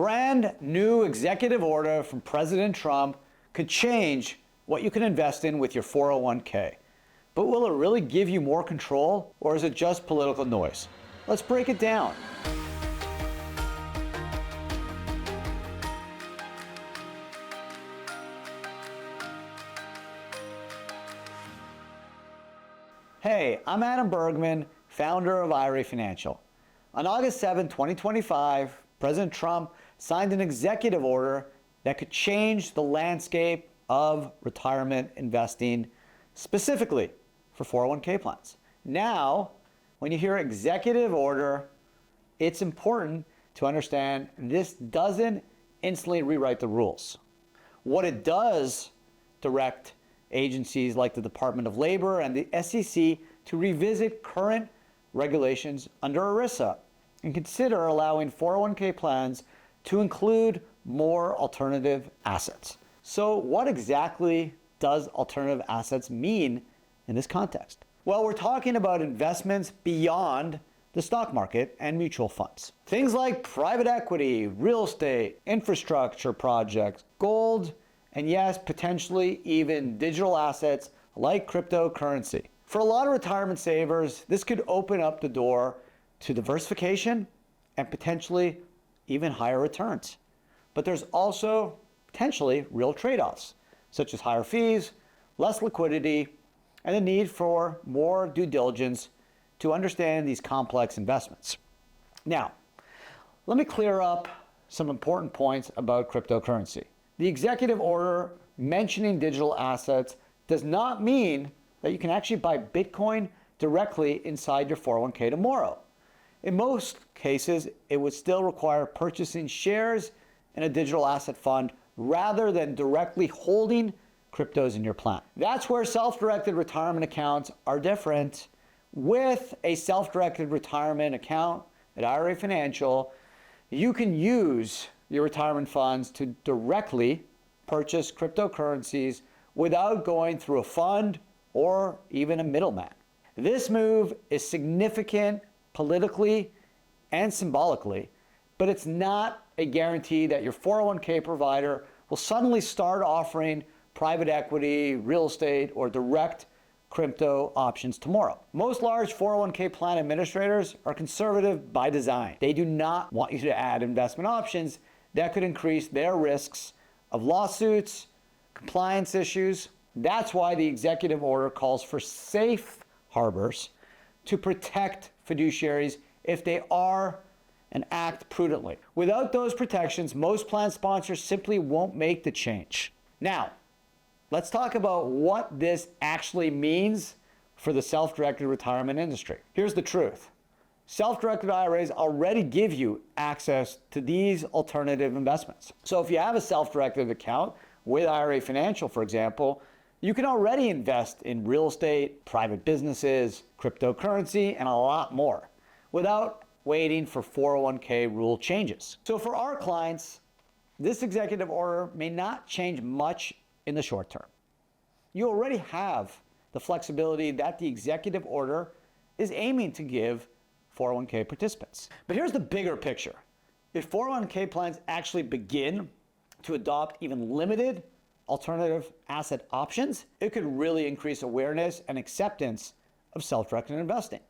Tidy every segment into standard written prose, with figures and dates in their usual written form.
brand new executive order from President Trump could change what you can invest in with your 401k. But will it really give you more control, or is it just political noise? Let's break it down. Hey, I'm Adam Bergman, founder of IRA Financial. On August 7, 2025, President Trump signed an executive order that could change the landscape of retirement investing, specifically for 401k plans. Now, when you hear executive order, it's important to understand this doesn't instantly rewrite the rules. What it does direct agencies like the Department of Labor and the SEC to revisit current regulations under ERISA and consider allowing 401k plans to include more alternative assets. So what exactly does alternative assets mean in this context? Well, we're talking about investments beyond the stock market and mutual funds. Things like private equity, real estate, infrastructure projects, gold, and yes, potentially even digital assets like cryptocurrency. For a lot of retirement savers, this could open up the door to diversification and potentially even higher returns. But there's also potentially real trade-offs, such as higher fees, less liquidity, and the need for more due diligence to understand these complex investments. Now, let me clear up some important points about cryptocurrency. The executive order mentioning digital assets does not mean that you can actually buy Bitcoin directly inside your 401k tomorrow. In most cases, it would still require purchasing shares in a digital asset fund rather than directly holding cryptos in your plan. That's where self-directed retirement accounts are different. With a self-directed retirement account at IRA Financial, you can use your retirement funds to directly purchase cryptocurrencies without going through a fund or even a middleman. This move is significant politically and symbolically, but it's not a guarantee that your 401k provider will suddenly start offering private equity, real estate, or direct crypto options tomorrow. Most large 401k plan administrators are conservative by design. They do not want you to add investment options that could increase their risks of lawsuits, compliance issues. That's why the executive order calls for safe harbors to protect fiduciaries if they are and act prudently. Without those protections, most plan sponsors simply won't make the change. Now, let's talk about what this actually means for the self-directed retirement industry. Here's the truth. Self-directed IRAs already give you access to these alternative investments. So if you have a self-directed account with IRA Financial, for example, you can already invest in real estate, private businesses, cryptocurrency, and a lot more without waiting for 401k rule changes. So for our clients, this executive order may not change much in the short term. You already have the flexibility that the executive order is aiming to give 401k participants. But here's the bigger picture. If 401k plans actually begin to adopt even limited alternative asset options, it could really increase awareness and acceptance of self-directed investing.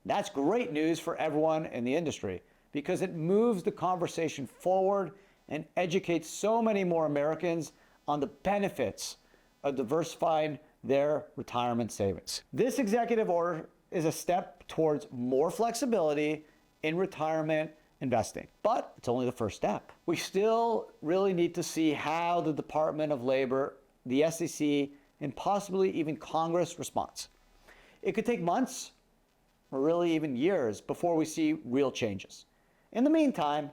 That's great news for everyone in the industry because it moves the conversation forward and educates so many more Americans on the benefits of diversifying their retirement savings. This executive order is a step towards more flexibility in retirement investing, but it's only the first step. We still really need to see how the Department of Labor, the SEC, and possibly even Congress responds. It could take months or really even years before we see real changes. In the meantime,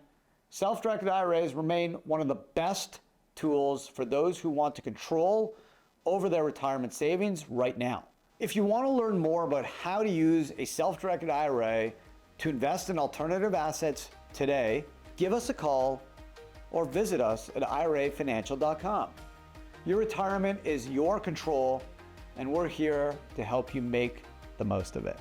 self-directed IRAs remain one of the best tools for those who want to control over their retirement savings right now. If you want to learn more about how to use a self-directed IRA to invest in alternative assets today, give us a call or visit us at irafinancial.com. Your retirement is your control, and we're here to help you make the most of it.